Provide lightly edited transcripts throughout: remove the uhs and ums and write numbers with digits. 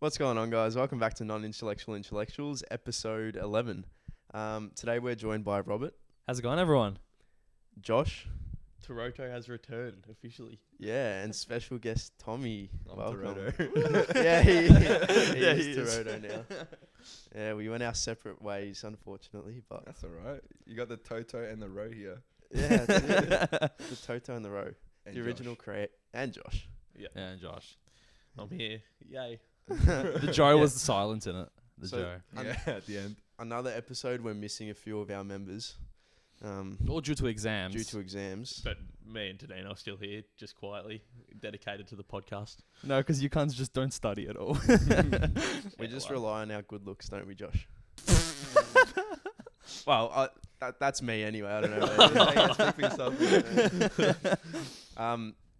What's going on, guys? Welcome back to Non-Intellectual Intellectuals, episode 11. Today we're joined by Robert, How's it going, everyone? Josh, Toronto has returned officially. yeah, and special guest Tommy. I'm Welcome. Toronto. Yeah, he is is. Toronto now. Yeah, we went our separate ways, unfortunately, but That's all right. You got the Toto and the Row here. yeah, the Toto and the Row, And the original create, and Josh. Yeah, And Josh. I'm here. Yay. The Joe was the silence in it. The So- Joe. Yeah, at the end. Another episode, we're missing a few of our members All due to exams. due to exams. But me and Tadine are still here, just quietly, dedicated to the podcast. No, because you cunts just don't study at all. We Yeah, just well. rely on our good looks, don't we, Josh? Well, that's me anyway. I don't know. Speak for yourself.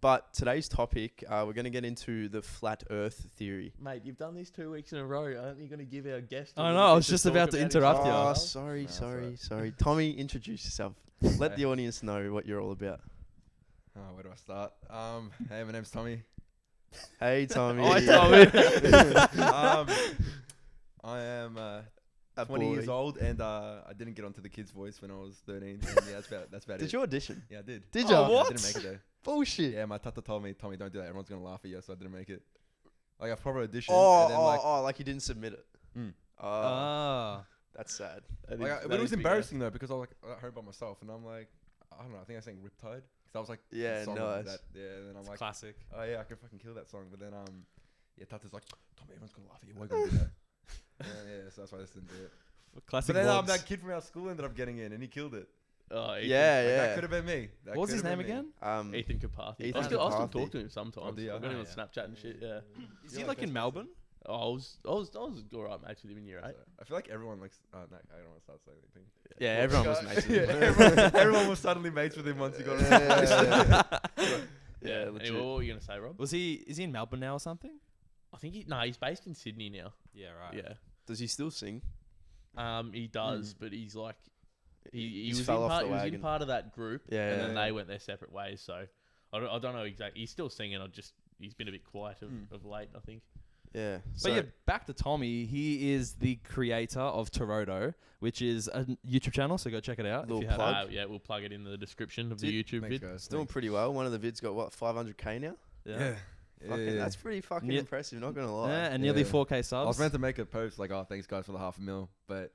But today's topic, we're going to get into the flat Earth theory. Mate, you've done this 2 weeks in a row. Aren't you going to give our guest? I know, I was just about to interrupt you. Oh, Yeah. sorry, No, it's sorry, alright. sorry. Tommy, introduce yourself. Let the audience know what you're all about. Oh, where do I start? Hey, my name's Tommy. Hey, Tommy. Hi, Tommy. I am A 20 years boy. old, and I didn't get onto the Kids' Voice when I was 13. And yeah, that's about Did it. you audition? Yeah, I did. Did Oh, you? Yeah, I what? didn't make it there. Bullshit. Yeah, my tata told me, Tommy, don't do that. Everyone's gonna laugh at you, so I didn't make it. Like I proper auditioned, and then Like you didn't submit it. Mm. Oh, Ah. that's sad. but it was embarrassing though, because I was like at home by myself, and I'm like, I don't know. I think I sang Riptide because I was like, Yeah, the song nice. That, yeah, and then I'm like, Classic. oh yeah, I can fucking kill that song. But then yeah, Tata's like, Tommy, everyone's gonna laugh at you. Why are you gonna do that? Yeah, so that's why I just didn't do it. Classic. But then vlogs. that kid from our school ended up getting in, and he killed it. Oh, Ethan. Yeah, Like, yeah. that could have been me. That What was his could have name been me. again? Ethan Carpathy. Ethan I still Carpathy. talk to him sometimes. do you? I've got him Oh, on yeah. Snapchat and shit. Yeah. Is You're he like like in best Melbourne? I was alright, mates with him in year 8. I feel like everyone likes. Oh no, I don't want to start saying anything. Yeah, everyone was mates with him. everyone was suddenly mates with him once he got. Yeah. legit. Anyway, what were you gonna say, Rob? Is he in Melbourne now or something? I think he's based in Sydney now. Yeah, right. Yeah. Does he still sing? He does, but he's like, he He's was fell in off part. the He was in wagon. part of that group, Yeah, and then yeah. they went their separate ways. So I don't know exactly. He's still singing. He's been a bit quiet of late, I think. Yeah. But yeah, back to Tommy. He is the creator of Toronto, which is a YouTube channel, so go check it out. Little if you haven't. plug. Yeah, we'll plug it in the description of Did- the YouTube Thanks, vid. guys. doing pretty well. One of the vids got what, 500k now? Yeah. Fucking, that's pretty fucking Yeah. impressive. Not gonna lie. Yeah, and nearly Yeah. 4K I subs. was meant to make a post like, "Oh, thanks guys for the $500,000,000," but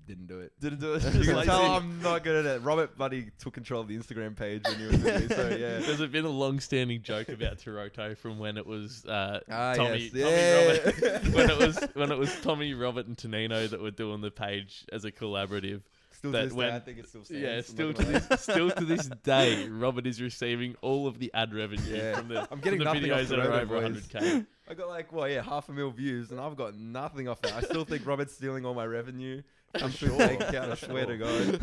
didn't do it. Didn't do it. You Just can lazy. tell I'm not good at it. Robert Buddy took control of the Instagram page when you were with me, so yeah. There's been a long-standing joke about Toronto from when it was Tommy Yes. Robert when it was Tommy, Robert, and Tonino that were doing the page as a collaborative. Still that to this day, when- I think it still stands. Yeah, I'm still not to gonna lie. still to this day, Robert is receiving all of the ad revenue Yeah. from the, I'm getting from the nothing off videos that are Toronto, over boys. 100k. I got like, 500,000 views, and I've got nothing off that. I still think Robert's stealing all my revenue. I'm sure. Bank account, I swear to God.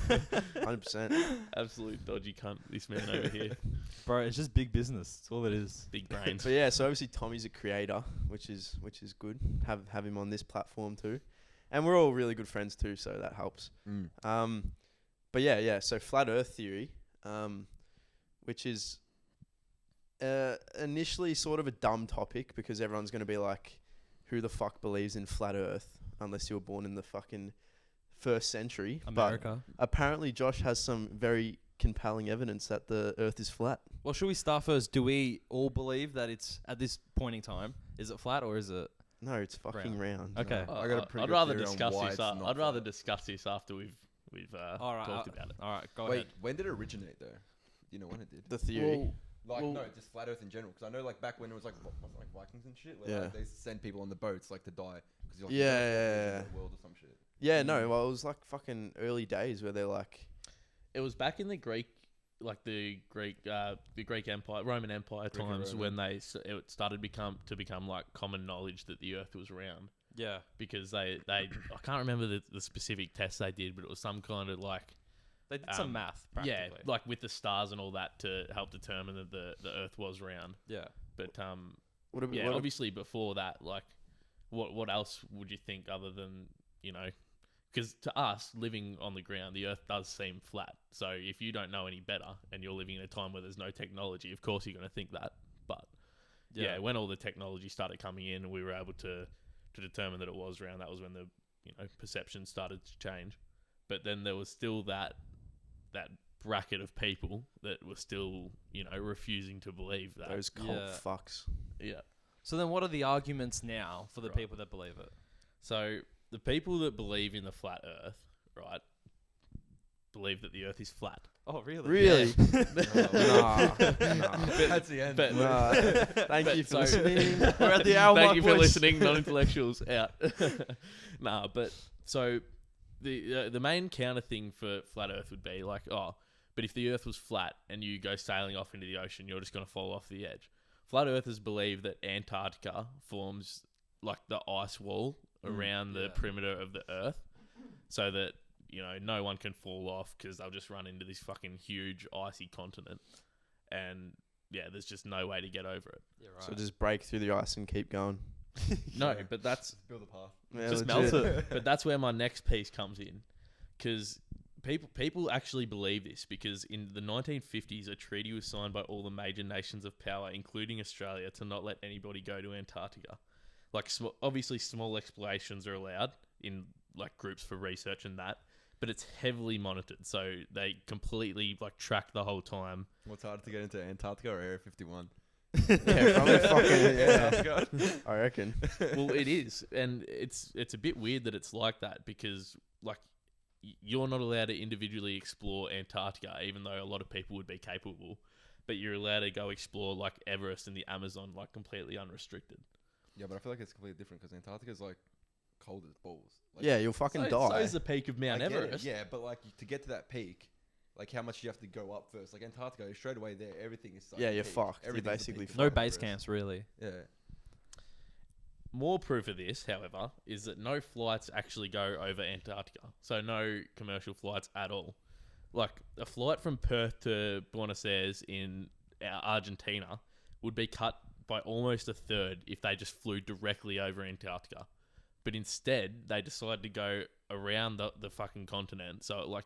100%. Absolute dodgy cunt, this man over here. Bro, it's just big business. That's all it is. Big brains. But yeah, so obviously Tommy's a creator, which is good. Have him on this platform too, and we're all really good friends too, so that helps. But yeah. So flat Earth theory, which is initially sort of a dumb topic because everyone's gonna be like, "Who the fuck believes in flat Earth?" Unless you were born in the fucking first century. America. But apparently, Josh has some very compelling evidence that the Earth is flat. Well, should we start first? Do we all believe that it's at this point in time? Is it flat or is it? No, it's fucking round. Okay. I got a pretty I'd good rather theory on discuss why this. it's not I'd rather flat. discuss this after we've All right. talked about it. All right. Go Wait, ahead. when did it originate though? Do you know when it did? The theory. Like Well- no, just flat Earth in general. Because I know like back when it was like like Vikings and shit. Like, Yeah. they send people on the boats like to die because like, Yeah. the world or some shit. Yeah, no, well, it was like fucking early days where they're like, It was back in the Greek, like the Greek Empire, Roman Empire Greek and times Roman. when it started to become like common knowledge that the Earth was round, Yeah. because they I can't remember the specific test they did, but it was some kind of like They did some math. yeah, Practically. like with the stars and all that to help determine that the Earth was round. Yeah. But what about, yeah, what obviously before that, like what else would you think other than, you know, because to us living on the ground, the Earth does seem flat. So if you don't know any better and you're living in a time where there's no technology, of course you're going to think that. But yeah, when all the technology started coming in and we were able to to determine that it was round. That was when the perception started to change. But then there was still that bracket of people that were still refusing to believe that. Those cult fucks. Yeah. So then what are the arguments now for the people that believe it? So the people that believe in the flat Earth, right, believe that the Earth is flat. Oh, really? Really? Nah. That's the end. But, Nah. Thank you for so- listening. We're at the hour Thank mark, you for boys. listening, non-intellectuals out. Nah, but so the main counter thing for flat Earth would be like, but if the Earth was flat and you go sailing off into the ocean, you're just going to fall off the edge. Flat Earthers believe that Antarctica forms like the ice wall around the perimeter of the Earth, so that no one can fall off because they'll just run into this fucking huge icy continent, and there's just no way to get over it. Yeah, right. So just break through the ice and keep going. No, but that's Build a path. Yeah, just legit. melt it. But that's where my next piece comes in, because people actually believe this, because in the 1950s a treaty was signed by all the major nations of power, including Australia, to not let anybody go to Antarctica. Like obviously small explorations are allowed in like groups for research and that, but it's heavily monitored, so they completely like track the whole time. What's harder to get into, Antarctica or Area 51? Yeah, probably fucking I reckon. Well, it is, and it's a bit weird that it's like that, because like you're not allowed to individually explore Antarctica, even though a lot of people would be capable, but you're allowed to go explore like Everest and the Amazon like completely unrestricted. Yeah, but I feel like it's completely different because Antarctica's like cold as balls. Like, Yeah, you'll fucking So die. is the peak of Mount I get it, Everest. yeah, but like to get to that peak, like how much you have to go up first. Like Antarctica, straight away there, everything is. Like Yeah, a you're peak. fucked. You're Everything's a basically peak. No fucked. base camps, really. Yeah. More proof of this, however, is that no flights actually go over Antarctica. So no commercial flights at all. Like a flight from Perth to Buenos Aires in Argentina would be cut by almost a third if they just flew directly over Antarctica. But instead, they decided to go around the fucking continent. So it like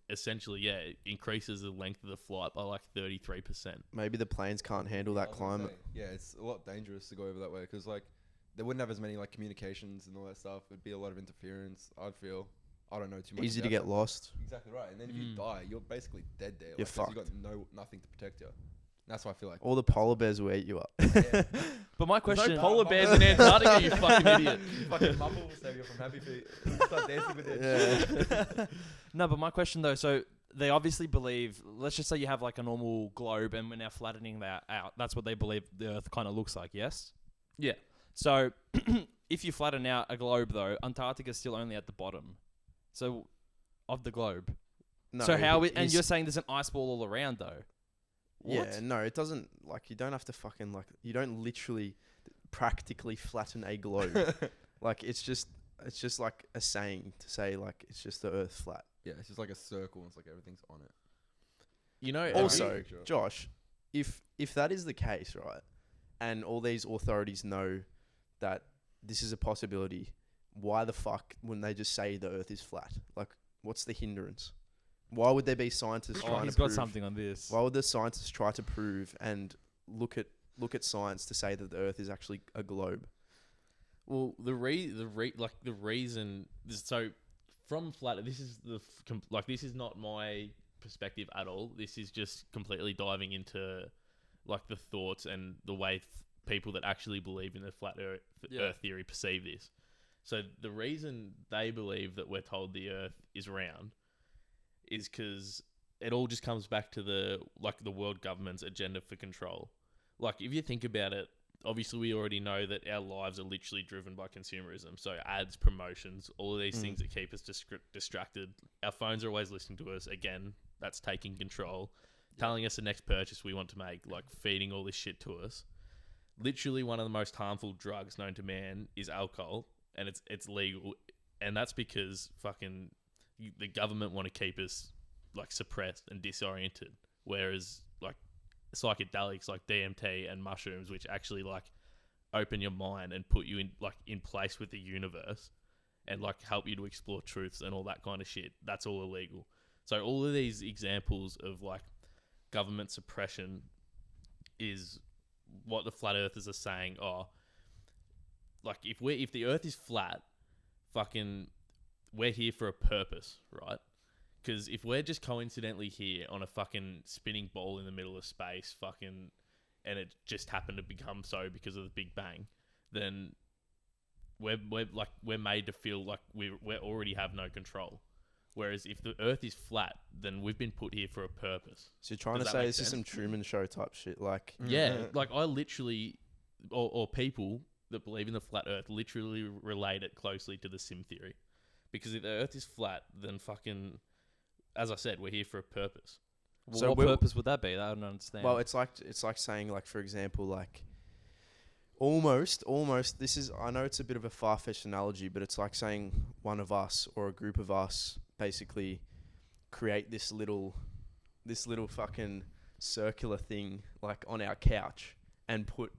essentially, it increases the length of the flight by like 33%. Maybe the planes can't handle that I was gonna climate. say, yeah, it's a lot dangerous to go over that way because like they wouldn't have as many like communications and all that stuff. It'd be a lot of interference. I'd feel. I don't know too much. Easy to about get that. lost. Exactly right. And then if you die, you're basically dead there. You're like, 'cause fucked. You got nothing to protect you. And that's why I feel like. All the polar bears will eat you up. Yeah. But my There's question... no polar bears in Antarctica, you fucking idiot. Fucking mumble will save you from Happy Feet. Start dancing with it. Yeah. No, but my question though, so they obviously believe, let's just say you have like a normal globe and we're now flattening that out. That's what they believe the Earth kind of looks like, yes? Yeah. So if you flatten out a globe though, Antarctica's still only at the bottom. So of the globe. No, so how and he's- you're saying there's an ice ball all around though. Yeah, What? no, it doesn't. Like, you don't have to fucking like. You don't literally, practically flatten a globe. Like, it's just like a saying to say like it's just the Earth flat. Yeah, it's just like a circle. And it's like everything's on it. You know, Also, Sure. Josh, if that is the case, right, and all these authorities know that this is a possibility, why the fuck wouldn't they just say the Earth is flat? Like, what's the hindrance? Why would there be scientists Oh, trying he's to got prove? something on this. Why would the scientists try to prove and look at science to say that the Earth is actually a globe? well, the reason. So from flat, this is this is not my perspective at all. This is just completely diving into like the thoughts and the way people that actually believe in the flat Earth theory perceive this. So the reason they believe that we're told the Earth is round is because it all just comes back to the world government's agenda for control. Like if you think about it, obviously we already know that our lives are literally driven by consumerism. So ads, promotions, all of these things that keep us distracted. Our phones are always listening to us. Again, that's taking control, telling us the next purchase we want to make, like feeding all this shit to us. Literally one of the most harmful drugs known to man is alcohol, and it's legal. And that's because fucking the government want to keep us like suppressed and disoriented. Whereas like psychedelics like DMT and mushrooms, which actually like open your mind and put you in place with the universe and like help you to explore truths and all that kind of shit, that's all illegal. So all of these examples of like government suppression is what the flat earthers are saying. like if the Earth is flat, fucking, we're here for a purpose, right? Because if we're just coincidentally here on a fucking spinning ball in the middle of space, fucking, and it just happened to become so because of the Big Bang, then we're made to feel like we already have no control. Whereas if the Earth is flat, then we've been put here for a purpose. So you're trying Does to that say make this is some sense? Truman Show type shit, like Yeah, like I literally, or people that believe in the flat Earth literally relate it closely to the sim theory, because if the Earth is flat, then fucking, as I said, we're here for a purpose. Well, So what we'll- purpose would that be? I don't understand. Well, it's like saying, like, for example, like almost this is, I know it's a bit of a far-fetched analogy, but it's like saying one of us or a group of us basically create this little fucking circular thing like on our couch and put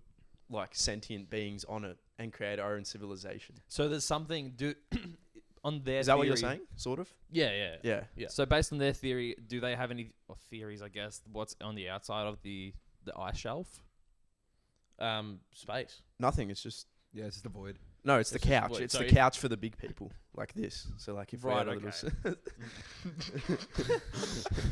like sentient beings on it and create our own civilization. so there's something on their Is that what you're theory- saying? Sort of? Yeah. Yeah. So based on their theory, do they have any theories? I guess what's on the outside of the ice shelf? Space. Nothing. It's just Yeah, it's just a void. no. It's the It's just couch. void. It's So the if- couch for the big people, like this. So like if we Right, had a little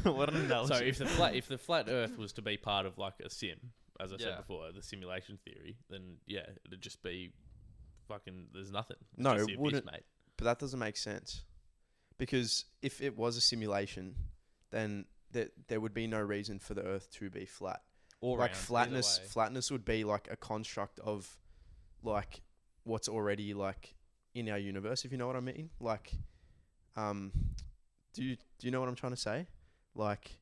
What an analogy. So if the flat Earth was to be part of like a sim, as I said Yeah. before, the simulation theory, then yeah, it'd just be fucking. There's nothing. It's No, just it the wouldn't. abyss, mate. But that doesn't make sense, because if it was a simulation, then there would be no reason for the Earth to be flat. or Like round, flatness, either way. flatness would be like a construct of, like, what's already like in our universe. If you know what I mean. Like, do you know what I'm trying to say? Like,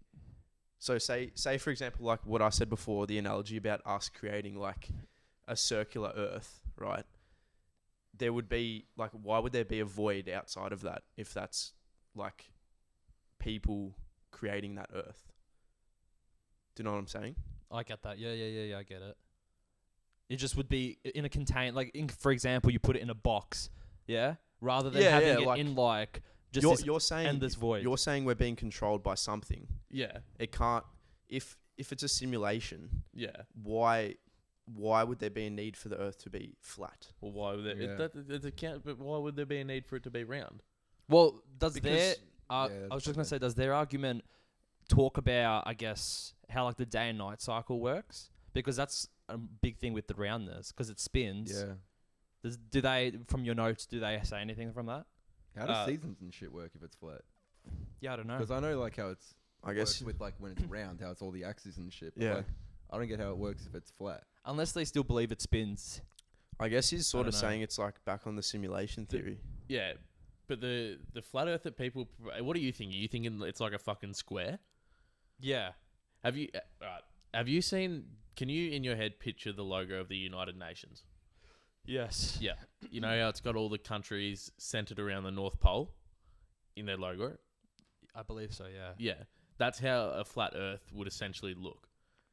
so say for example, like what I said before, the analogy about us creating like a circular Earth, right? There would be like, why would there be a void outside of that if that's like people creating that Earth? Do you know what I'm saying? I get that. Yeah. I get it. It just would be in a contain, like for example, you put it in a box, yeah, rather than Yeah, having yeah, it like, in like just this You're saying endless void. You're saying we're being controlled by something. Yeah, It can't. If it's a simulation, yeah. why would there be a need for the Earth to be flat? Well, why would there? Yeah. But why would there be a need for it to be round? Well, does Because- their Yeah, I was that's just gonna okay. say, does their argument talk about, I guess, how like the day and night cycle works? Because that's a big thing with the roundness, because it spins. Yeah. Do they, from your notes, do they say anything from that? How does Uh, seasons and shit work if it's flat? Yeah, I don't know. Because I know like how it's I guess. works with like when it's round, how it's all the axes and shit. But Yeah. like, I don't get how it works if it's flat. Unless they still believe it spins. I guess he's sort I of don't know. saying it's like back on the simulation theory. Yeah, but the flat Earth that people. What do you think? Are you thinking it's like a fucking square? Yeah. Have you? Right. Have you seen? Can you in your head picture the logo of the United Nations? Yes. Yeah. You know how it's got all the countries centered around the North Pole in their logo? I believe so, yeah. Yeah. That's how a flat Earth would essentially look.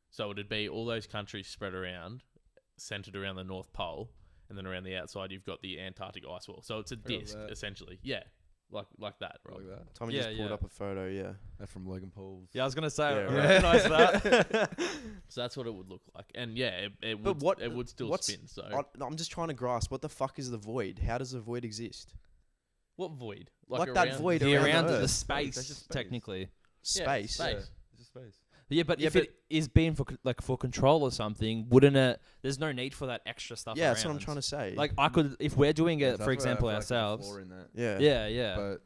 So it'd be all those countries spread around, centered around the North Pole, and then around the outside you've got the Antarctic ice wall. So it's a Like disc, that. essentially. Yeah. Like that, right? Like that. Tommy Yeah, just pulled yeah. up a photo. Yeah. That's from Logan Paul's. Yeah, I was going to say, Yeah, I right. recognize that. So that's what it would look like. And yeah, it But would it would still spin. So I'm just trying to grasp, what the fuck is the void? How does the void exist? what void? Like that void the around around the the Earth. space, That's just space. technically. Yeah, Space. space. It's just space. Yeah, but Yeah, if but- it is being for for control or something, wouldn't it? There's no need for that extra stuff. Yeah, that's what I'm around. trying to say. Like I could, if we're doing Yeah, it, so for I feel like example, there's a ourselves. flaw in that. yeah. Yeah. But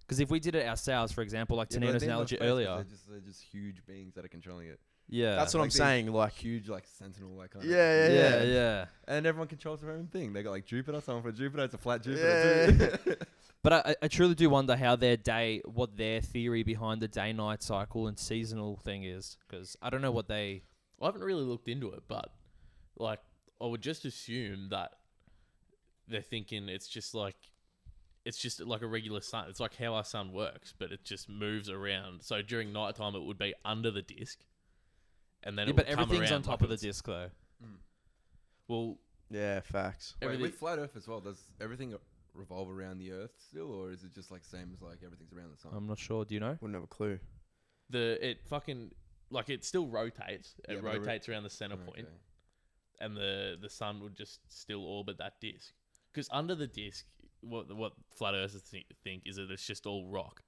Because if we did it ourselves, for example, like yeah, but at Tanina's the end of analogy space, 'cause earlier. they're just huge beings that are controlling it. Yeah. That's what I'm these saying. Like, huge, like sentinel, like kind Yeah, of. yeah, yeah. And everyone controls their own thing. They got like Jupiter. Someone for Jupiter. It's a flat Jupiter. Yeah. Too. But I truly do wonder how what their theory behind the day-night cycle and seasonal thing is. Because I don't know what they. I haven't really looked into it, but like I would just assume that they're thinking it's just like a regular sun. It's like how our sun works, but it just moves around. So during nighttime, it would be under the disc, and then Yeah, it but would come everything's around on top like of the it's- disc, though. Well, Yeah, facts. Wait, everything. with flat Earth as well, does everything revolve around the Earth still, or is it just like same as like everything's around the sun? I'm not sure. Do you know? Wouldn't have a clue. It fucking like it still rotates. Yeah, It but it rotates around the center point, Okay. and the sun would just still orbit that disk. Because under the disk, what flat earthers think is that it's just all rock.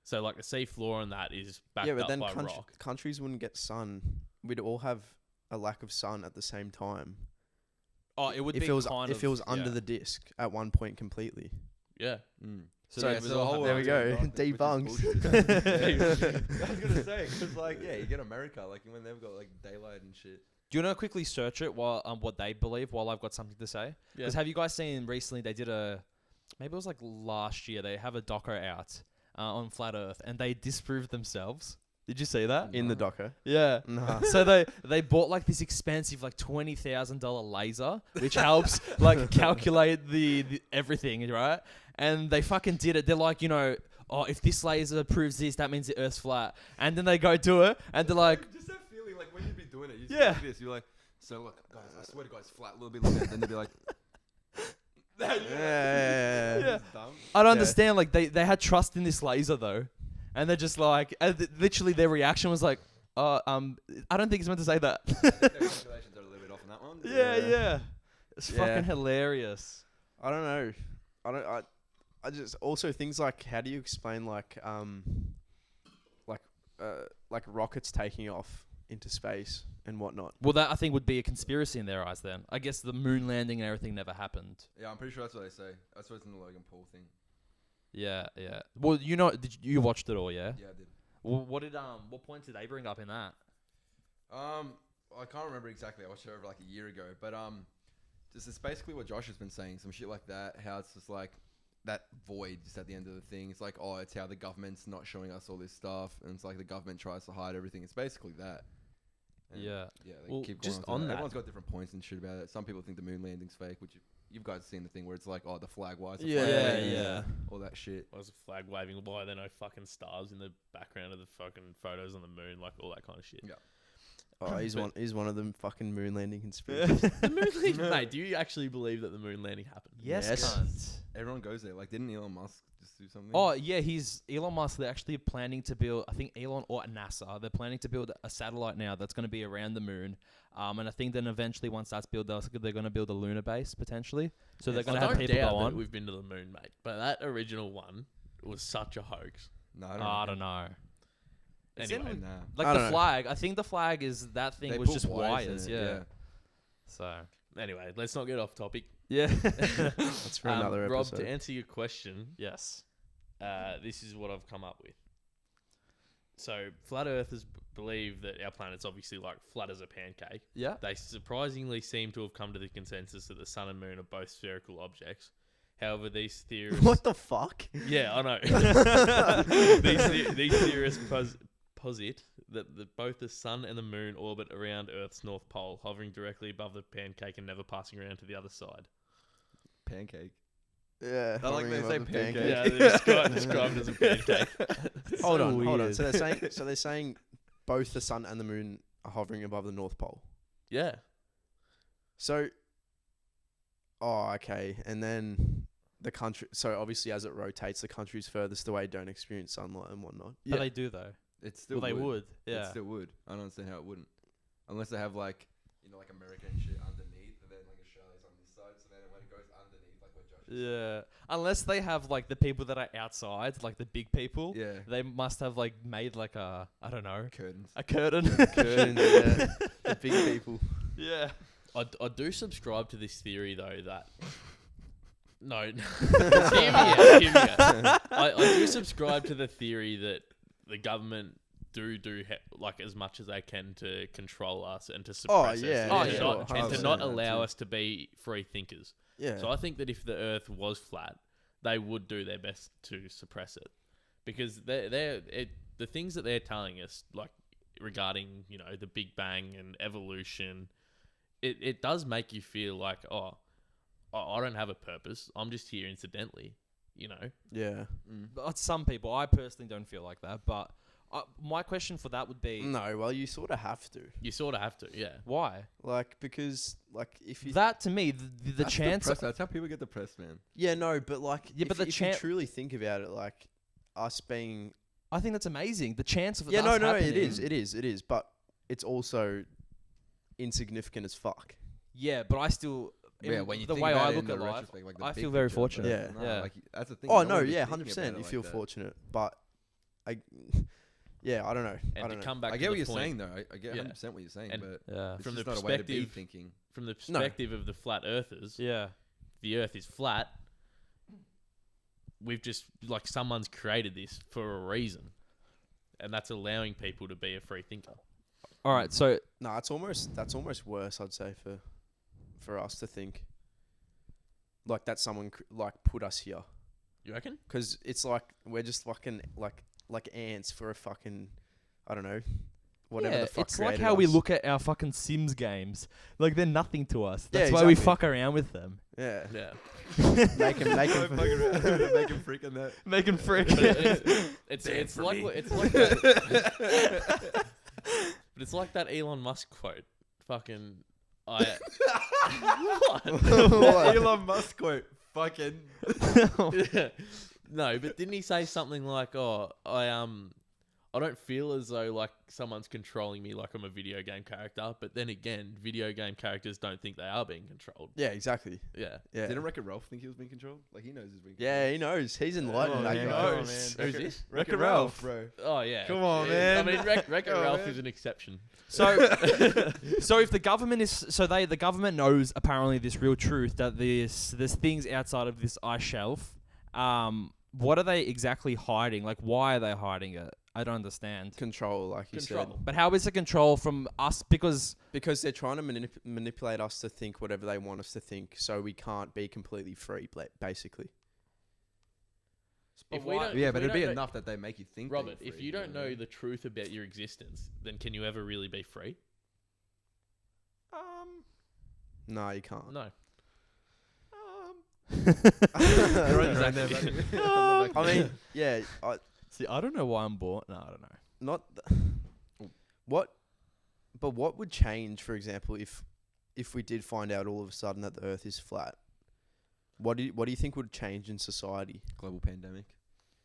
So like the sea floor on that is backed but up then by rock. countries wouldn't get sun. We'd all have a lack of sun at the same time. Oh, it would if be it was kind if of, it was under the disc at one point completely. Yeah. So yeah, there whole we world's go. in darkness, which is Debunked. bullshit. I was gonna say, because like, yeah, you get America, like when they've got like daylight and shit. Do you want to quickly search it while what they believe while I've got something to say? Yeah. Because have you guys seen recently they did maybe it was like last year, they have a doco out on Flat Earth and they disproved themselves. Did you see that? In the docker. Yeah. Nah. So they bought like this expensive like $20,000 laser which helps like calculate the everything, right? And they fucking did it. They're like, oh, if this laser proves this, that means the Earth's flat. And then they go do it and they're like, Just that feeling, like when you'd be doing it, you Yeah. like this, you're like, so look, guys, I swear to God, it's flat, a little bit like that. Then they'd be like, Yeah. Yeah. It's dumb. I don't understand. Like they had trust in this laser though, and they're just like, literally their reaction was like, I don't think it's meant to say that. Their calculations are a little bit off on that one. yeah. It's Yeah. fucking hilarious. I don't know. I just also things like how do you explain like rockets taking off into space and whatnot? Well, that I think would be a conspiracy in their eyes. Then I guess the moon landing and everything never happened. Yeah, I'm pretty sure that's what they say. That's what's in the Logan Paul thing. Yeah. Well, you watched it all? Yeah. Yeah, I did. Well, what points did they bring up in that? I can't remember exactly. I watched it over like a year ago, but just it's basically what Josh has been saying, some shit like that. How it's just like that void just at the end of the thing. It's like, oh, it's how the government's not showing us all this stuff, and it's like the government tries to hide everything. It's basically that. And Yeah. They Well, keep just going on that- Everyone's got different points and shit about it. Some people think the moon landing's fake, which you've guys seen the thing where it's like, oh, the flag, why is the flag Yeah, waving? yeah. All that shit. Why is a flag waving? Why are there no fucking stars in the background of the fucking photos on the moon? Like all that kind of shit. Yeah. Oh, he's one of them fucking moon landing conspiracies. The moon landing, mate. Do you actually believe that the moon landing happened? Yes. Yes. Cunt. Everyone goes there. Like, didn't Elon Musk just do something? Oh yeah, Elon Musk. They're actually planning to build. I think Elon or NASA. They're planning to build a satellite now that's going to be around the moon. And I think then eventually once that's built, they're going to build a lunar base potentially. So they're going to I have don't people doubt go that on. we've been to the moon, mate. But that original one was such a hoax. No, I don't know. Is it Anyway, with- Nah. Like I the don't know. flag. I think the flag is that thing They was put just wires. in it, Yeah. So anyway, let's not get off topic. yeah. That's for another Rob, episode. to answer your question, Yes. this is what I've come up with. So, flat earthers believe that our planet's obviously like flat as a pancake. Yeah. They surprisingly seem to have come to the consensus that the sun and moon are both spherical objects. However, these theorists... What the fuck? Yeah, I know. these theorists posit that both the sun and the moon orbit around Earth's north pole, hovering directly above the pancake and never passing around to the other side. Pancake. Yeah. I like hovering they say above the pancake. Yeah, they're described as a pancake. Hold So on. weird. So they're saying both the sun and the moon are hovering above the North Pole. Yeah. So, okay, and then the country. So obviously, as it rotates, the countries furthest away don't experience sunlight and whatnot. But they do though. It still Well, they would. It Yeah. still would. I don't understand how it wouldn't. Unless they have like, like America and shit underneath, and then like Australia's on this side, so then when it goes underneath, like what Josh is Yeah. Unless they have like the people that are outside, like the big people. saying. They must have like made like I don't know, Curtains. a curtain. Curtains, yeah. The big people. Yeah. I do subscribe to this theory though that no, hear me out. I do subscribe to the theory that the government do like as much as they can to control us and to suppress yeah, us, yeah, and, sure, not, and to 100%. not allow us to be free thinkers. Yeah. So I think that if the Earth was flat, they would do their best to suppress it, because the things that they're telling us, like regarding the Big Bang and evolution, it does make you feel like, oh, I don't have a purpose. I'm just here incidentally, Yeah. But some people, I personally don't feel like that. But my question for that would be, No, well, you sort of have to. You sort of have to, yeah. why? Like, because, like, if you... That to me, the chance. That's how people get depressed, man. Yeah, no, but, like, Yeah, but the if you truly think about it, like, us being... I think that's amazing. The chance of Yeah, us no, happening. it is. But it's also insignificant as fuck. Yeah, but I still. When you the think way about I it look in at the life, retrospect, like the I big feel very picture, fortunate. but Yeah. like that's the thing. Oh no no, one was yeah, thinking 100%. about You it feel like that. fortunate, but I, yeah, I don't know. I And to don't know. come back I to get what the you're point, saying though. I get Yeah. 100% what you're saying, And but Yeah. it's from just the not a way to be perspective- thinking. from the perspective of the flat earthers, Yeah. the Earth is flat. We've just like someone's created this for a reason, and that's allowing people to be a free thinker. All right. So No, that's almost worse. I'd say for us to think like that someone like put us here, You reckon? because it's like we're just fucking like ants for a fucking, I don't know, whatever the fuck. it's like created how we us. look at our fucking Sims games. Like they're nothing to us. Yeah, That's why we exactly. fuck around with them. Yeah, Yeah. make him Make him freak on that. Making frick. It's like that. But it's like that Elon Musk quote. Fucking what? Elon Musk quote. Fucking. No, but didn't he say something like, "Oh, I don't feel as though like someone's controlling me like I'm a video game character." But then again, video game characters don't think they are being controlled. yeah, exactly. Yeah. Yeah, Didn't Wreck-It Ralph think he was being controlled? Like he knows he's being. yeah, he knows. He's enlightened. Oh, that he guy. knows. Who's this? Wreck-It Ralph, bro. Oh yeah. Come on, Yeah, man. I mean, Wreck-It Come on, Ralph man. is an exception. So, so if the government the government knows apparently this real truth that there's things outside of this ice shelf. What are they exactly hiding? Like, why are they hiding it? I don't understand. Control, like you said, Control. But how is it control from us? Because because they're trying to manipulate us to think whatever they want us to think, so we can't be completely free, basically. If we don't, Yeah, if but we it'd be don't know- enough that they make you think. that Robert, you're if free, you don't know? know the truth about your existence, then can you ever really be free? No, you can't. No. You're right there, buddy. I mean, yeah, see, I don't know why I'm born. No, I don't know. not what, but what would change, for example, if we did find out all of a sudden that the Earth is flat? What do you think would change in society? Global pandemic.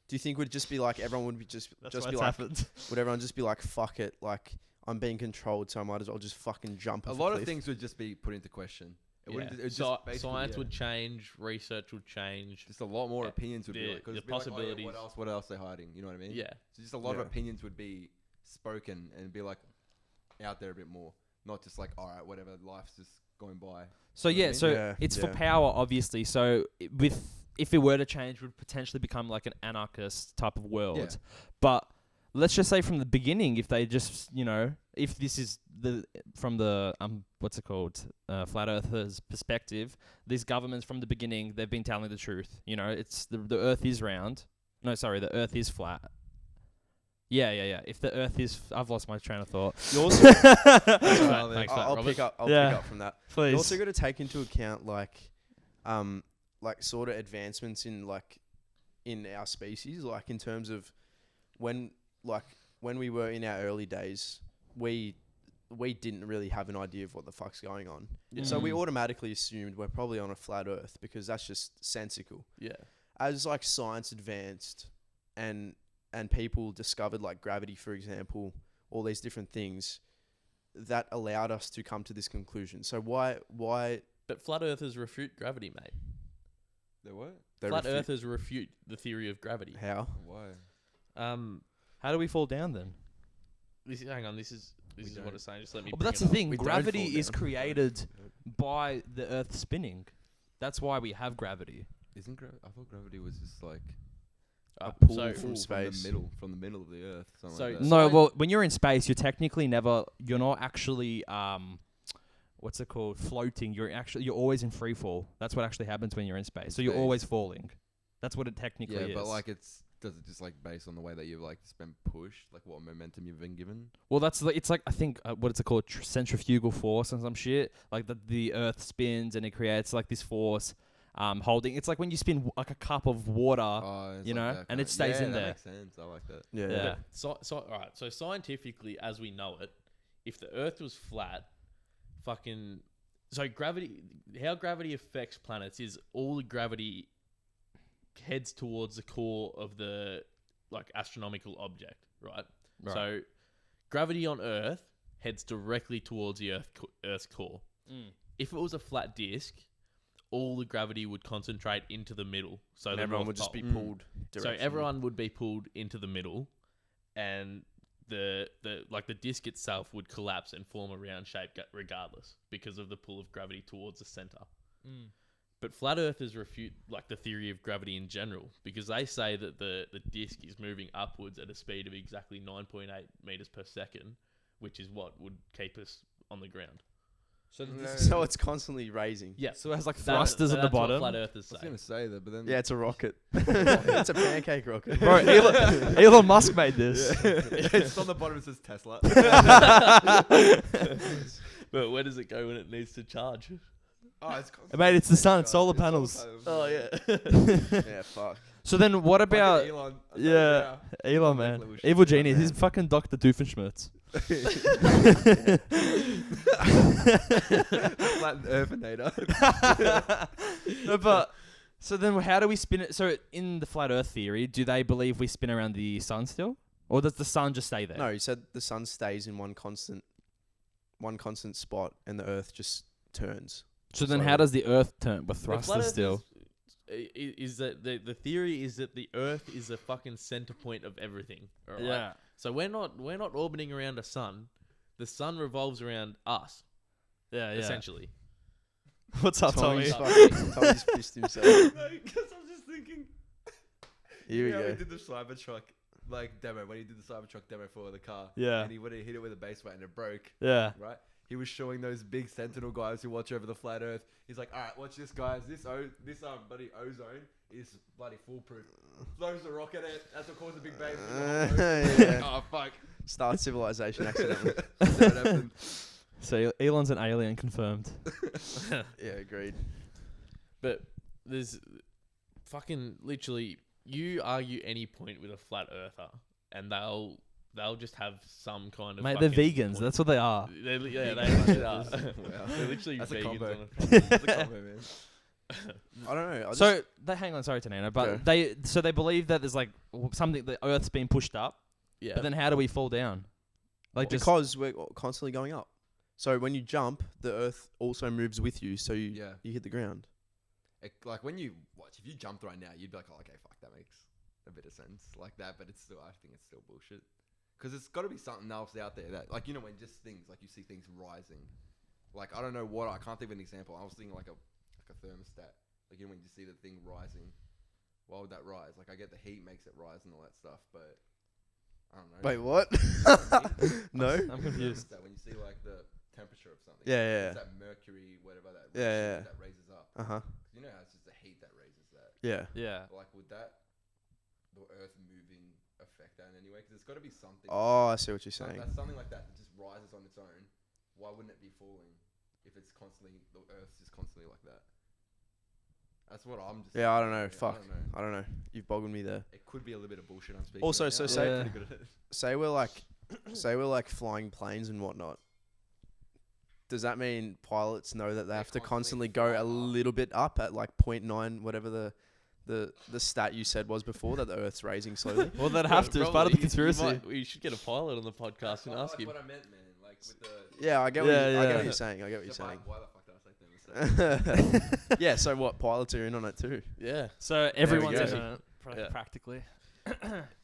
Do you think would just be like everyone would be just That's just what's be like happened. would everyone just be like fuck it, like I'm being controlled, so I might as well just fucking jump A off lot a of cliff? things would just be put into question. It Yeah. wouldn't. It would Sci- just basically, science yeah. would change, research would change. Just a lot more Yeah. opinions would be The- like, 'cause the it'd be like, oh, yeah, possibilities. what else they're hiding? You know what I mean? Yeah. So just a lot Yeah. of opinions would be spoken and be like out there a bit more, not just like all right, whatever, life's just going by. So You know what I yeah, mean? so Yeah, it's for yeah. power, obviously. So if it were to change, it would potentially become like an anarchist type of world. Yeah. But let's just say from the beginning, if they just, if this is from the what's it called, flat earthers' perspective, these governments from the beginning, they've been telling the truth. It's the Earth is round. No, sorry, the Earth is flat. Yeah. If the Earth is, I've lost my train of thought. You also, Thanks for that, I'll Robert. pick up. I'll Yeah. pick up from that. Please. You also got to take into account like sort of advancements in our species, like in terms of when we were in our early days, we didn't really have an idea of what the fuck's going on. Yeah. So we Mm. automatically assumed we're probably on a flat Earth because that's just sensical. Yeah. As like science advanced and people discovered like gravity, for example, all these different things that allowed us to come to this conclusion. So why But flat earthers refute gravity, mate. There what? they Flat refute- earthers refute the theory of gravity. how? Why? How do we fall down then? Hang on, this is what don't. it's saying. Just let me. But bring that's it the up. thing. We don't Gravity fall is down. created by the Earth spinning. That's why we have gravity. Isn't I thought gravity was just like Uh, pull so, from space. from the middle of the Earth. Something So- like that. No, So- well, when you're in space, you're technically you're not actually, what's it called, floating. You're always in free fall. That's what actually happens when you're in space. So you're Space. always falling. That's what it technically yeah, is. but like does it just like based on the way that you've like just been pushed, like what momentum you've been given? Well, it's like, I think, what is it called, centrifugal force and some shit. Like the Earth spins and it creates like this force, holding. It's like when you spin like a cup of water. Oh, it's You like know, that and kinda- it stays yeah, in that there. Makes sense. I like that. Yeah. Yeah. all right. So scientifically, as we know it, if the Earth was flat, so gravity, how gravity affects planets is all the gravity heads towards the core of the like astronomical object, right? Right. So gravity on Earth heads directly towards the Earth's core. if it was a flat disc, all the gravity would concentrate into the middle. So And the everyone North would just be Pole. pulled So directionally. everyone would be pulled into the middle, and the disc itself would collapse and form a round shape regardless because of the pull of gravity towards the center. But flat earthers refute like the theory of gravity in general because they say that the disc is moving upwards at a speed of exactly 9.8 meters per second, which is what would keep us on the ground. So it's constantly raising. Yeah. So it has like That- thrusters at the that's what bottom. flat earthers I was say. gonna say that, but then Yeah, it's a rocket. It's a pancake rocket. Bro, Elon Musk made this. it's on the bottom. It says Tesla. But where does it go when it needs to charge? Oh, it's Mate, it's the sun, it's solar panels. Oh yeah. Yeah, fuck. So then what about... Elon? Yeah, Elon, man. Like, we should Evil do that, genius. He's man. fucking Dr. Doofenshmirtz. Flat Earthinator. No, but... So then how do we spin it? So in the flat earth theory, do they believe we spin around the sun still? Or does the sun just stay there? No, he said the sun stays in one constant spot, and the Earth just turns. So then So- how does the earth turn with The flat thrusters earth still? is that the theory is that the Earth is the fucking center point of everything. All right? So we're not orbiting around a sun. The sun revolves around us, Yeah, essentially. What's up, Tommy? Tommy's pissed himself. Because I'm just thinking. Here we You know how go. he did the Cybertruck demo when he did the Cybertruck demo for the car. Yeah. And he would have hit it with a base weight and it broke. Yeah. Right. He was showing those big Sentinel guys who watch over the flat Earth. He's like, all right, watch this, guys. This bloody ozone is bloody foolproof. Throws a rock at it. That's what caused the big bang. Yeah. Oh fuck. Start civilization accidentally. That's how it happened. So Elon's an alien confirmed. Yeah, agreed. But there's fucking literally, you argue any point with a flat earther, and they'll just have some kind of. Mate, they're fucking vegans. point. That's what they are. They literally are. Wow. They're literally That's a vegans combo. on a fucking- That's a combo, man. I don't know. So hang on, sorry, Tanino, but Go. they believe that there's like something, the Earth's being pushed up, Yeah. but then how do we fall down? Like just because we're constantly going up. So when you jump, the Earth also moves with you. So you hit the ground. Like when you watch, if you jumped right now, you'd be like, oh, okay, fuck, that makes a bit of sense like that. But it's still, I think it's still bullshit. Because it's got to be something else out there that, like, you know, when just things, like you see things rising. Like, I don't know what, I can't think of an example. I was thinking like a thermostat. Like, you know, when you see the thing rising, why would that rise? Like, I get the heat makes it rise and all that stuff, but I don't know. Wait, what? No. I'm confused. Thermostat, when you see like the temperature of something. Yeah. It's that mercury, whatever that. Yeah. That raises up. Uh huh. You know how it's just the heat that raises that. Yeah. Yeah. Like, would the Earth moving affect that in any way? Because it's got to be something. Oh, I see what you're saying. That's something like that just rises on its own. Why wouldn't it be falling if it's constantly, the Earth's just constantly like that? That's what I'm just. Yeah, I don't know. thinking. Fuck. I don't know. You've boggled me there. It could be a little bit of bullshit I'm speaking. Also, right so now. say- I'm pretty good at it. Say we're like flying planes and whatnot. Does that mean pilots know that they have to constantly go fly a up. little bit up at like 0.9, whatever the stat you said was before, that the Earth's raising slowly? Well, they'd have to. It's part of the conspiracy. We should get a pilot on the podcast and ask That's him. what I meant, man. Like with the. Yeah, I get Yeah, I get yeah. what you're saying. I get what you're saying. Why the fuck did I say thermostat? Yeah, so what? Pilots are in on it too. Yeah. So everyone's go. in on it, Yeah. practically.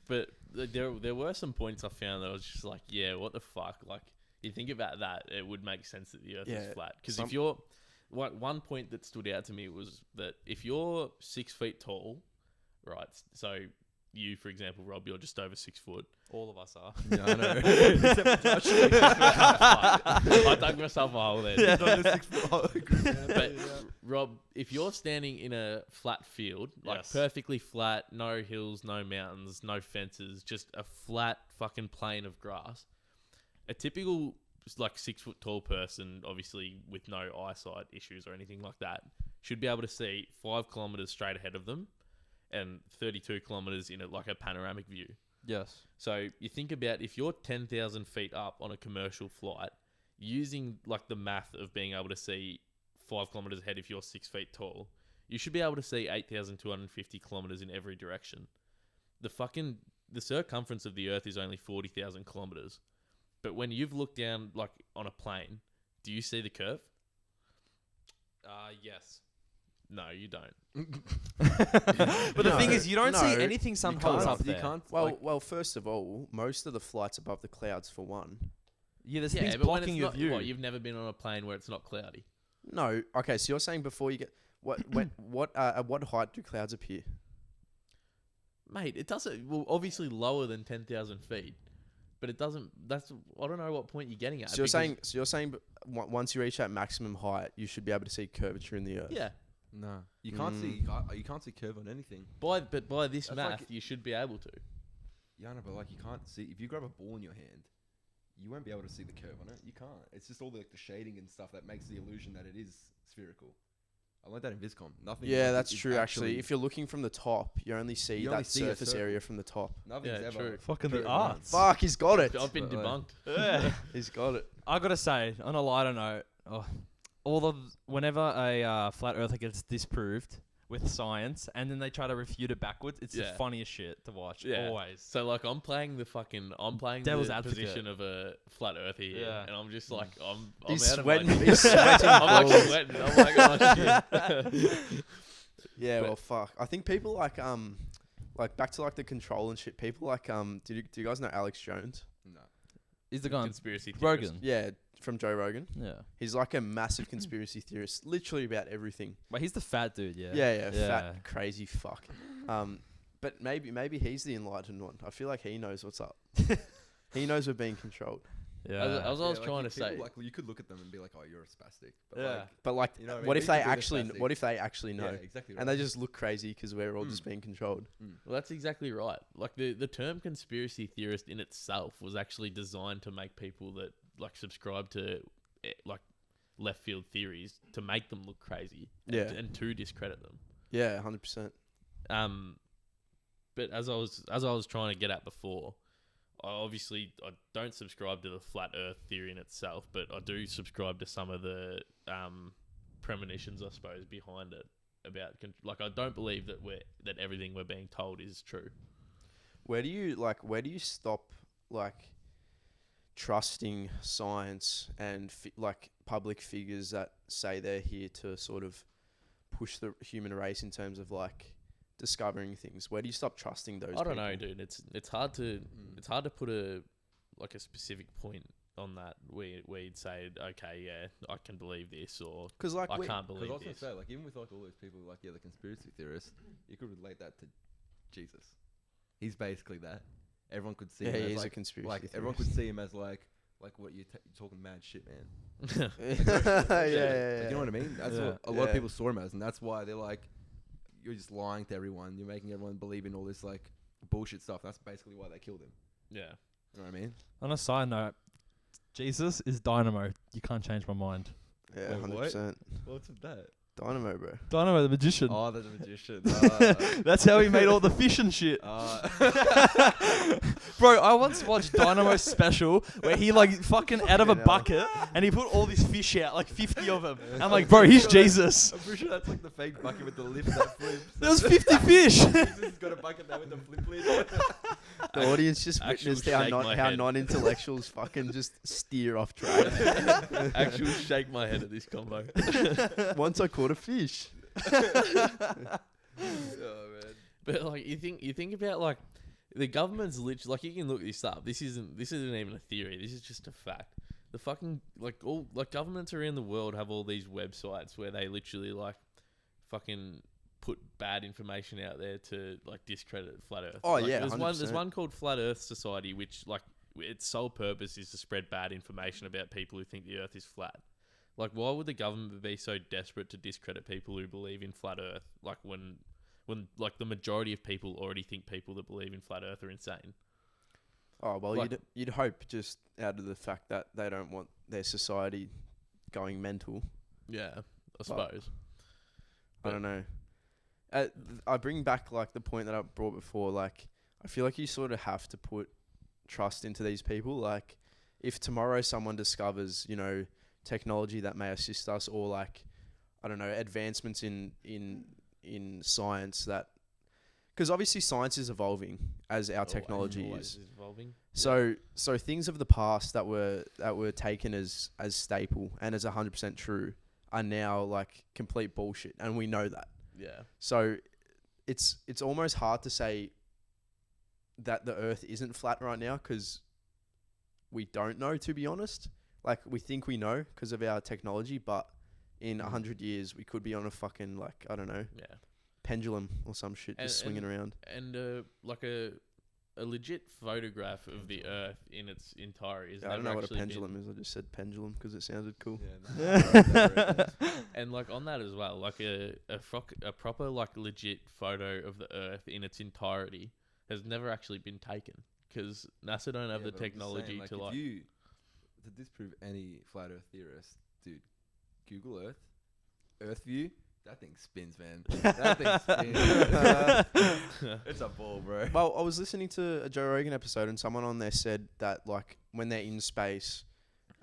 But there were some points I found that I was just like, yeah, what the fuck? Like, you think about that, it would make sense that the Earth Yeah, is flat. Because some- if you're, one point that stood out to me was that if you're 6 feet tall, right? So you, for example, Rob, you're just over 6 foot. All of us are. Yeah, I know. Except for Josh. I dug myself a hole there. But Rob, if you're standing in a flat field, like Yes. perfectly flat, no hills, no mountains, no fences, just a flat fucking plain of grass, a typical like 6 foot tall person, obviously with no eyesight issues or anything like that, should be able to see 5 kilometers straight ahead of them and 32 kilometers in like a panoramic view. Yes. So you think about if you're 10,000 feet up on a commercial flight, using like the math of being able to see 5 kilometers ahead if you're 6 feet tall, you should be able to see 8,250 kilometers in every direction. The circumference of the Earth is only 40,000 kilometers. But when you've looked down like on a plane, do you see the curve? Yes. No, you don't. But the thing is, you don't see No, anything sometimes up there. You can't. Well, first of all, most of the flights above the clouds for one. Yeah, there's Yeah, things but when blocking it's your not, view. what, you've never been on a plane where it's not cloudy. No, okay. So you're saying before you get at what height do clouds appear? Mate, it doesn't. Well, obviously lower than 10,000 feet, but it doesn't. That's. I don't know what point you're getting at. So you're saying once you reach that maximum height, you should be able to see curvature in the earth. Yeah. No, you can't see. You can't see curve on anything. By this That's math, like- you should be able to. Yeah, no, but like you can't see if you grab a ball in your hand, you won't be able to see the curve on it. You can't. It's just all the shading and stuff that makes the illusion that it is spherical. I learned that in Viscom. Nothing. Yeah, like that's is true. Actually, if you're looking from the top, you only see You that only see a surface circle. area from the top. nothing's Yeah, ever true. Fucking the curved arts. around. Fuck, he's got it. I've been But, debunked. Yeah. He's got it. I gotta say, on a lighter note, whenever a flat earther gets disproved with science, and then they try to refute it backwards, it's the Yeah. funniest shit to watch. Yeah. Always. So like I'm playing Devil's the advocate. position of a flat earther here, Yeah. and I'm just like I'm He's out sweating. of my He's sweating. I'm like balls. sweating. I'm like, oh shit. Yeah, But- well, fuck. I think people like back to like the control and shit. People like do you guys know Alex Jones? No. Is the guy on Conspiracy theorist. Rogan? Yeah, from Joe Rogan. Yeah. He's like a massive conspiracy theorist, literally about everything. But he's the fat dude, yeah. Yeah, Yeah. fat crazy fuck. But maybe he's the enlightened one. I feel like he knows what's up. He knows we're being controlled. Yeah. I was like, trying to people, say. like you could look at them and be like, "Oh, you're a spastic." But Yeah. like, But like, You know what I mean? what We if they could do this actually? plastic. What if they actually know? yeah, exactly. Right. And they just look crazy because we're all just being controlled. Well, that's exactly right. Like the term conspiracy theorist in itself was actually designed to make people that like subscribe to like left field theories to make them look crazy. Yeah. And to discredit them. Yeah, 100%. But as I was trying to get at before, I don't subscribe to the flat Earth theory in itself, but I do subscribe to some of the premonitions, I suppose, behind it. Like I don't believe that everything we're being told is true. Where do you stop like trusting science and like public figures that say they're here to sort of push the human race in terms of like discovering things? Where do you stop trusting those? I don't know, people? dude. It's hard to put a specific point on that where you'd say, okay, yeah, I can believe this, or Because like I we- can't Because believe I was gonna this. say, like, even with like all those people, like, yeah, the conspiracy theorists, you could relate that to Jesus. He's basically that. Everyone could see yeah, him he as is a like, conspiracy. like everyone could see him as like what you're talking mad shit, man. yeah, Like, yeah. you know what I mean? That's Yeah. what a lot of Yeah. people saw him as, and that's why they're like, you're just lying to everyone. You're making everyone believe in all this like bullshit stuff. That's basically why they killed him. Yeah. You know what I mean? On a side note, Jesus is Dynamo. You can't change my mind. Yeah, Wait, what? 100%. What's with that? Dynamo, bro. Dynamo the magician. Oh, the magician. That's how he made all the fish and shit. Bro, I once watched Dynamo's special where he like fucking out of a Fucking hell. bucket and he put all these fish out, like 50 of them. I'm like, bro, he's Jesus. I'm pretty sure that's like the fake bucket with the lip that flips. There was 50 fish. Jesus has got a bucket there with the flip lid. The audience just Actual witnessed how shake my how head. non-intellectuals fucking just steer off track. Actually, shake my head at this combo. Once I caught a fish. Oh man. But like you think about like the government's literally like you can look this up. This isn't even a theory. This is just a fact. The fucking all governments around the world have all these websites where they literally like fucking put bad information out there to like discredit flat Earth. Oh, Like, yeah, there's 100%. one called Flat Earth Society, which like its sole purpose is to spread bad information about people who think the Earth is flat. Like, why would the government be so desperate to discredit people who believe in flat Earth? Like when like the majority of people already think people that believe in flat Earth are insane. Oh well, Like- you'd hope just out of the fact that they don't want their society going mental. Yeah, I suppose. I don't know. I bring back like the point that I brought before. Like, I feel like you sort of have to put trust into these people. Like, if tomorrow someone discovers, technology that may assist us, or like, I don't know, advancements in science that, because obviously science is evolving as our technology Always is. evolving. So things of the past that were taken as staple and as 100% true are now like complete bullshit, and we know that. Yeah. So it's almost hard to say that the Earth isn't flat right now because we don't know, to be honest. Like, we think we know because of our technology, but in 100 years, we could be on a fucking, like, I don't know, Yeah. pendulum or some shit just swinging around. And like a legit photograph of the Earth in its entirety is I don't know what a actually pendulum is. I just said pendulum because it sounded cool. And like on that as well, like a proper like legit photo of the Earth in its entirety has never actually been taken because NASA don't have the technology to like. To disprove any flat Earth theorist, dude, Google Earth view. That thing spins, man. That thing spins. It's a ball, bro. Well, I was listening to a Joe Rogan episode and someone on there said that like when they're in space,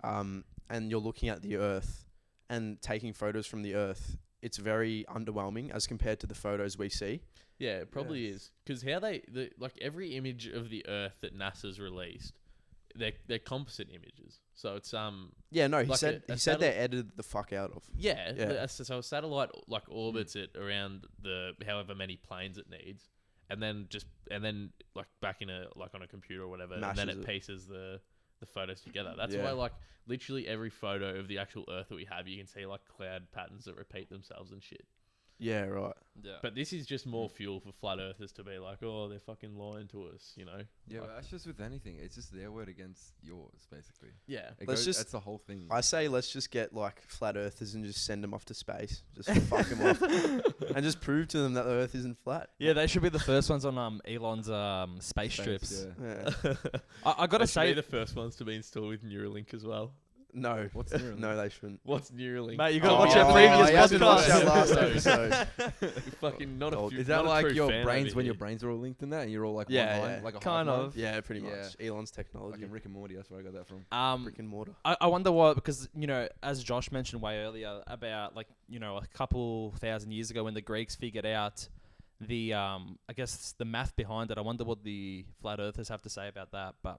and you're looking at the Earth and taking photos from the Earth, it's very underwhelming as compared to the photos we see. Yeah, it probably is because how like every image of the Earth that NASA's released, they're composite images. So it's Yeah, no, he like said they're edited the fuck out of. Yeah. So a satellite like orbits it around the however many planes it needs, and then like back in on a computer or whatever, and then it pieces the photos together. That's why like literally every photo of the actual Earth that we have, you can see like cloud patterns that repeat themselves and shit. Yeah, right. Yeah. But this is just more fuel for flat earthers to be like, oh, they're fucking lying to us, you know? Yeah, Like, but that's just with anything. It's just their word against yours, basically. yeah. That's the whole thing. I say let's just get like flat earthers and just send them off to space. Just fuck them off. And just prove to them that the Earth isn't flat. Yeah, they should be the first ones on Elon's space trips. Yeah. Yeah. I gotta They should be say, the first ones to be installed with Neuralink as well. No. What's Neuralink? No, they shouldn't. What's Neuralink? mate, you gotta watch our previous I didn't watch that podcast. last episode. Fucking not a few. Is that not a like true your fan brains over when your here. brains are all linked in that and you're all like Yeah, one line, yeah. like a Kind half line? of. Yeah, pretty much. Yeah. Elon's technology. Like in Rick and Morty, that's where I got that from. Brick and mortar. I wonder what, because, you know, as Josh mentioned way earlier about, like, you know, a couple thousand years ago when the Greeks figured out the, I guess, the math behind it. I wonder what the flat earthers have to say about that. But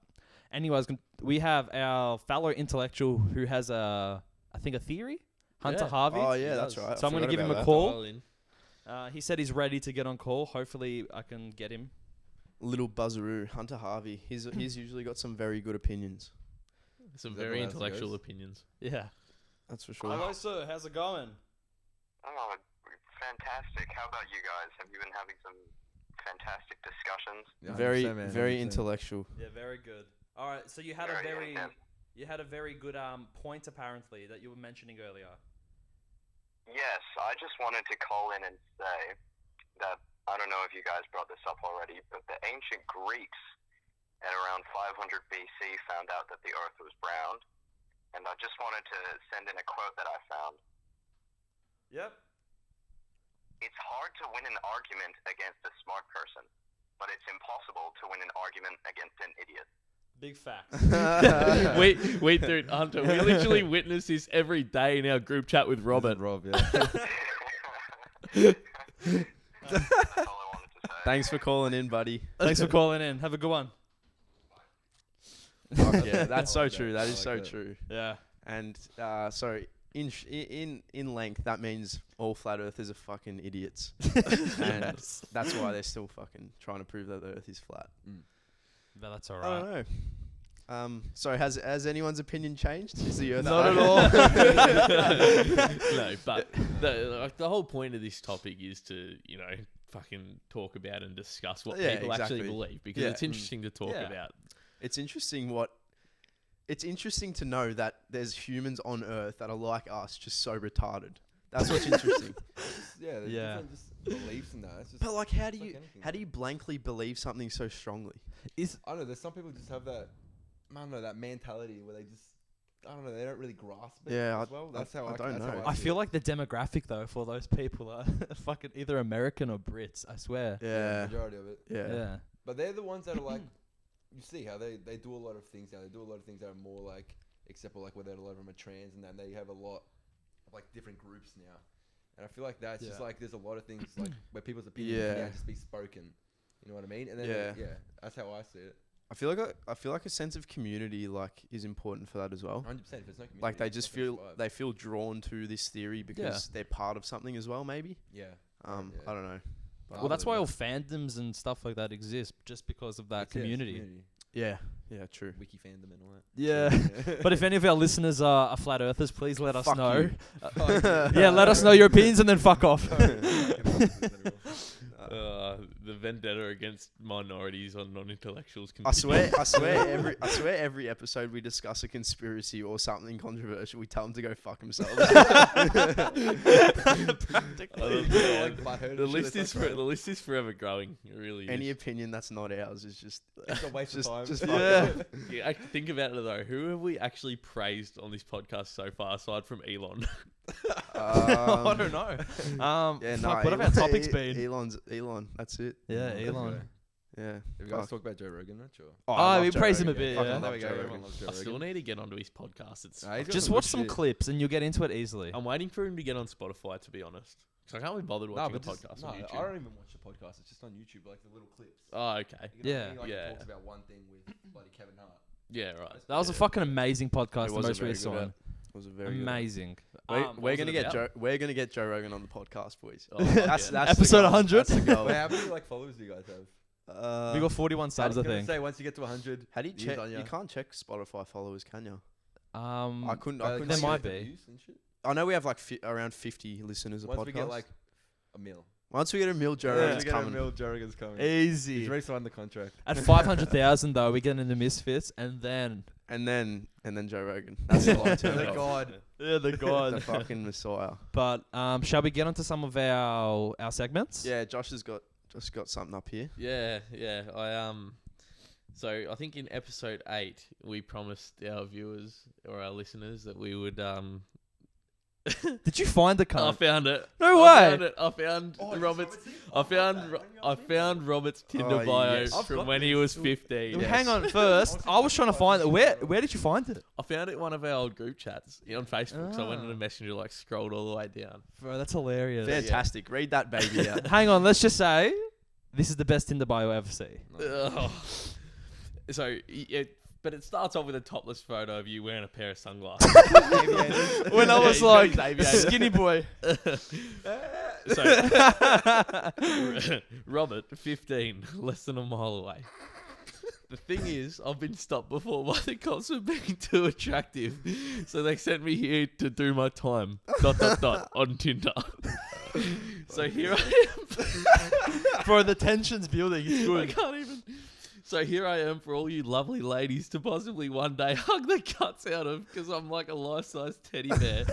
anyways, we have our fellow intellectual who has I think a theory, Hunter Yeah. Harvey. Oh, yeah, He that's does. right. So I'm going to forgot give him about a that. call. Dial in. He said he's ready to get on call. Hopefully I can get him. Little buzzaroo, Hunter Harvey. He's usually got some very good opinions. Some Is that very the way it intellectual goes? opinions. Yeah. That's for sure. Hello, sir. How's it going? Oh, fantastic. How about you guys? Have you been having some fantastic discussions? Yeah, Very, 100%, man, very 100%. intellectual. Yeah, very good. All right, so you had you had a very good point apparently that you were mentioning earlier. Yes, I just wanted to call in and say that I don't know if you guys brought this up already, but the ancient Greeks at around 500 BC found out that the Earth was round, and I just wanted to send in a quote that I found. Yep. It's hard to win an argument against a smart person, but it's impossible to win an argument against an idiot. Big facts. wait, dude, Hunter, we literally witness this every day in our group chat with Robert. Rob, yeah. That's all I wanted to say. Thanks for calling in, buddy. Thanks for calling in. Have a good one. Fuck yeah, that's so like that. true. That I is like so that. true. Yeah. And so in length, that means all flat earthers are fucking idiots, and that's why they're still fucking trying to prove that the Earth is flat. But that's all I right. don't know. So has anyone's opinion changed? Is the Earth Not flat? at all. No, but the whole point of this topic is to, you know, fucking talk about and discuss what Yeah, people actually exactly. believe because Yeah. it's interesting to talk Yeah. about. It's interesting to know that there's humans on Earth that are like us, just so retarded. That's what's interesting. Yeah, there's Yeah. different just beliefs in that. It's just, But like, how do it's like you anything. blankly believe something so strongly? I don't know. There's some people just have that, I don't know, that mentality where they just, I don't know, they don't really grasp it Yeah, as well. That's how I don't that's know. how I see feel it. like the demographic though for those people are fucking either American or Brits. I swear. Yeah, majority of it. yeah. But they're the ones that are like, you see how they do a lot of things now. They do a lot of things that are more like, except for like where a lot of them are trans, and then they have a lot of like different groups now. And I feel like that's just Yeah. like there's a lot of things like where people's opinions Yeah. can now just be spoken. You know what I mean? And then Yeah. that's how I see it. I feel like a sense of community like is important for that as well. 100%. If there's no community, Like they it's just not gonna feel survive. they feel drawn to this theory because they're part of something as well. Maybe. Yeah. I don't know. But Well, that's why all fandoms and stuff like that exist, just because of that community. yeah, true. Wiki fandom and all that. Yeah. But if any of our listeners are flat earthers, please let us Fuck know. you. Yeah, let us know your opinions and then fuck off. The vendetta against minorities or non-intellectuals. I swear every episode we discuss a conspiracy or something controversial, we tell them to go fuck themselves. The list is forever growing. It really Any is. opinion that's not ours is just It's a waste of time. just Yeah. Yeah, think about it though. Who have we actually praised on this podcast so far, aside from Elon? I don't know. Yeah, Fuck, what have our topics been? Elon. That's it. Yeah, Elon. Yeah. Have you guys Fuck. talked about Joe Rogan much? Or? I Oh, love we Joe praise him a Rogan. bit, Fucking yeah. love There we go. Joe Everyone Rogan. loves Joe I still Rogan. need to get onto his podcast. It's Nah, he's got Just some watch good some shit. clips and you'll get into it easily. I'm waiting for him to get on Spotify, to be honest. So I can't be bothered Nah, watching a but just, podcast no, on I YouTube. don't even watch the podcast. It's just on YouTube, like the little clips. Oh, okay. You know what I Yeah. mean? Like Yeah. He talks about one thing with bloody Kevin Hart. Yeah, right. That was a fucking amazing podcast. It The was a most very recent good one. It was a very good Amazing. We're what was gonna it get about? Joe Rogan on the podcast, boys. Oh, That's yeah. the Episode goal. 100? That's the goal. Wait, how many like followers do you guys have? We got 41 subs, I think. Say once you get to 100. How do you views check? on You can't check Spotify followers, can you? I couldn't. There see might it. be. I know we have like around 50 listeners a Once podcast. we get like a mil. Once we get a mil, Joe Rogan's coming. Joe Rogan's coming. Easy. He's already signed the contract. At 500,000 though, we get into Misfits, and then And then Joe Rogan. That's the long term. Thank God. yeah, the The god. fucking messiah. But shall we get onto some of our segments? Yeah, Josh has got something up here. Yeah. So I think in episode 8 we promised our viewers or our listeners that we would Did you find the I cunt? found it. No I way. found it. I found Oh, Robert's. Robert's- I found Robert's Tinder Oh, bio yes. I've from got when he was 15. Yes. Hang on first. I was trying to find it. Where did you find it? I found it in one of our old group chats on Facebook. So I went in the messenger, like scrolled all the way down. Bro, that's hilarious. Fantastic. Read that baby out. Hang on, let's just say this is the best Tinder bio I ever see. Ugh. So but it starts off with a topless photo of you wearing a pair of sunglasses. When I was Yeah, like he's aviator. skinny boy. So, Robert, 15, less than a mile away. The thing is, I've been stopped before by the cops for being too attractive, so they sent me here to do my time. ... on Tinder. So here I am. Bro, the tension's building. It's I good. can't even. So here I am for all you lovely ladies to possibly one day hug the guts out of, because I'm like a life-size teddy bear.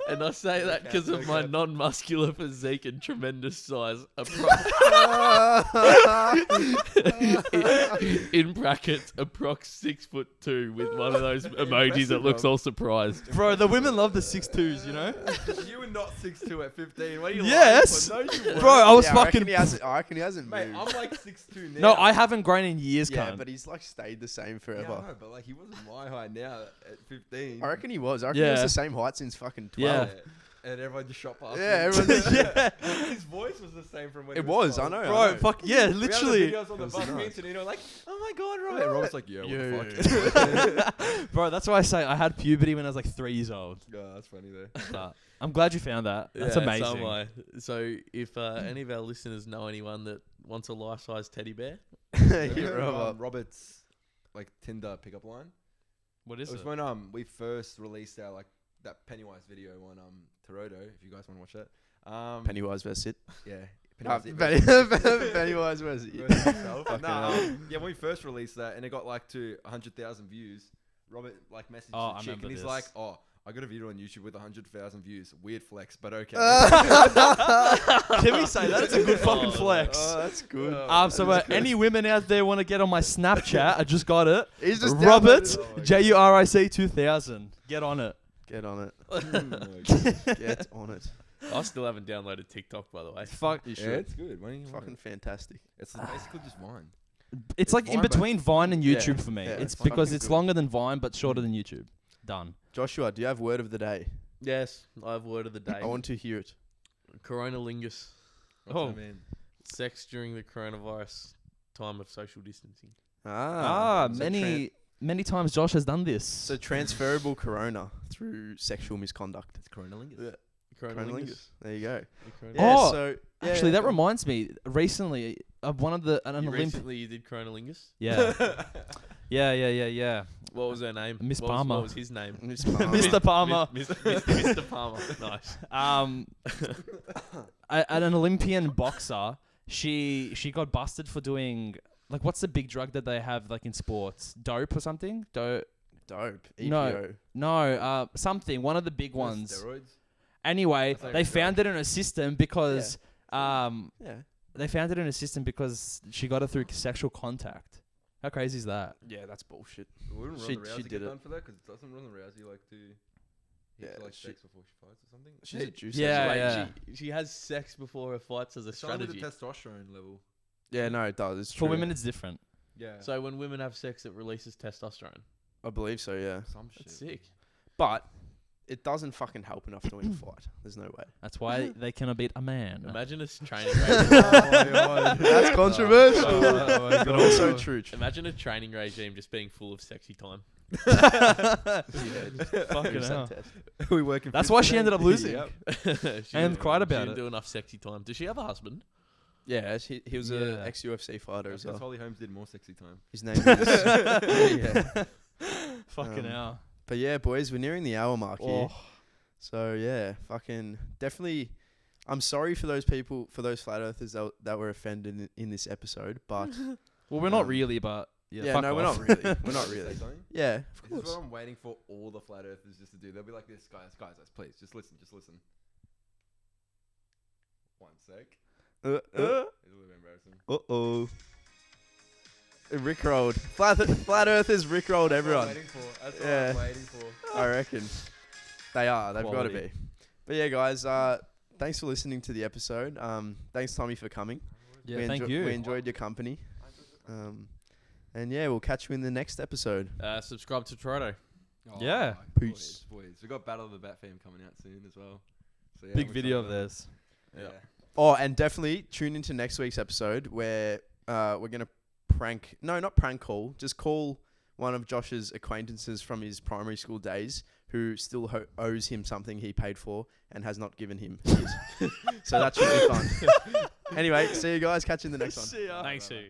And I say that because of my non-muscular physique and tremendous size. In brackets, approx 6'2", with one of those emojis that looks all surprised. Bro, the women love the 6'2s, you know? You were not 6'2" at 15. What are you Yes. lying for? No, you weren't. Bro, I was Yeah, fucking... I reckon he hasn't Mate, moved. I'm like 6'2" now. No, I haven't grown in years, Yeah, cunt. but he's like stayed the same Yeah, I forever. know, but like he wasn't my height now at 15. I reckon he was. I reckon he was Yeah. the same height since fucking 12. Yeah. And everyone just shot past Yeah, him. everyone- yeah. His voice was the same from when It he was, I 12. know. Bro, fuck, yeah, We had the literally. videos on the It was bus nice. meets and you know, like, oh my god, Robert. And Robert's like, yeah, what the fuck? Bro, that's why I say I had puberty when I was like 3 years old. Yeah, that's funny though. But I'm glad you found that. That's Yeah, amazing. So am I. So if any of our listeners know anyone that wants a life-size teddy bear, Hit You know, Rob up. Robert's like Tinder pickup line. What It is was it? when we first released our like that Pennywise video on Toronto. If you guys want to watch that. Pennywise versus it. Yeah. Pennywise versus it. versus himself. Fucking Nah, hell. yeah, when we first released that and it got like to 100,000 views, Robert like messaged Oh, the I chick remember and he's this. like, "Oh, I got a video on YouTube with 100,000 views. Weird flex, but okay." Can we say that? It's a good fucking Oh, flex. Oh, that's good. So any women out there want to get on my Snapchat, I just got it. He's just Robert, downloaded it. Oh my JURIC 2000. Get on it. Get on it. Oh my God. Get on it. I still haven't downloaded TikTok, by the way. Fuck. You Yeah, should. it's good. Why don't you want Fucking it? fantastic. It's basically just Vine. It's like in Vine, but- between Vine and Yeah, YouTube for me. yeah, It's it's because fucking it's good. longer than Vine but shorter than YouTube. Done. Joshua, do you have word of the day? Yes, I have word of the day. I want to hear it. Coronalingus. What's Oh. that mean? Sex during the coronavirus time of social distancing. Many times Josh has done this. So transferable corona through sexual misconduct. It's coronalingus. Yeah. Coronalingus. There you go. Coronalingus. Yeah, Oh, so Actually, that reminds me. Recently, one of the an Olympic. Recently, you did coronalingus. Yeah. Yeah. What was her name? Miss What Palmer. What was his name? Mr. Palmer. Mr. Palmer. Nice. An Olympian boxer. She got busted for doing like what's the big drug that they have like in sports? Dope or something? Dope. EPO. No, something. One of the big ones. Steroids. Anyway, That's like they a found it in a system because Yeah. they found it in a system because she got it through sexual contact. How crazy is that? Yeah, that's bullshit. Wouldn't She- Ronda she Rousey did get it. done for that? Because doesn't Ronda Rousey like to Yeah, like she- sex before she fights or something? She's a juice. Yeah, Wait, yeah. She has sex before her fights as a It's only strategy. the testosterone level. Yeah, no, it does. It's For true. women, it's different. Yeah. So when women have sex, it releases testosterone. I believe so. Yeah, some shit. That's sick. but it doesn't fucking help enough to win a fight. There's no way. That's why they cannot beat a man. Imagine a training regime. That's controversial, but also true. Imagine a training regime just being full of sexy time. Fucking hell. we working. That's why she ended up losing. She And didn't- cried about She didn't it. do enough sexy time. Does she have a husband? Yeah, he was Yeah. a ex-UFC fighter as Because well. Holly Holmes did more sexy time. His name is. yeah. Fucking hell. But yeah, boys, we're nearing the hour mark here. Oh. So yeah, fucking definitely. I'm sorry for those people, for those flat earthers that were offended in this episode, but Well, we're not Um, really, but yeah, fuck no, we're off. not really. We're not Say really. something? Yeah, of This is course. what I'm waiting for all the flat earthers just to do. They'll be like this, guys, please, just listen. 1 sec. It's a little bit embarrassing. Uh-oh. Rickrolled. Flat earthers rickrolled everyone. That's what Yeah. I'm waiting for. I reckon. They are. They've got to Quality. be. But yeah, guys, thanks for listening to the episode. Thanks, Tommy, for coming. Yeah, thank you. We enjoyed your company. And yeah, we'll catch you in the next episode. Subscribe to Toronto. Yeah. Peace. Boys. We got Battle of the Bat fam coming out soon as well. So yeah, Big we're video excited of about theirs. it. Yeah. Oh, and definitely tune into next week's episode where we're going to not prank call, just call one of Josh's acquaintances from his primary school days who still owes him something he paid for and has not given him his. So that should be fun. Anyway, see you guys. Catch you in the next one. See ya. Thanks, Sue.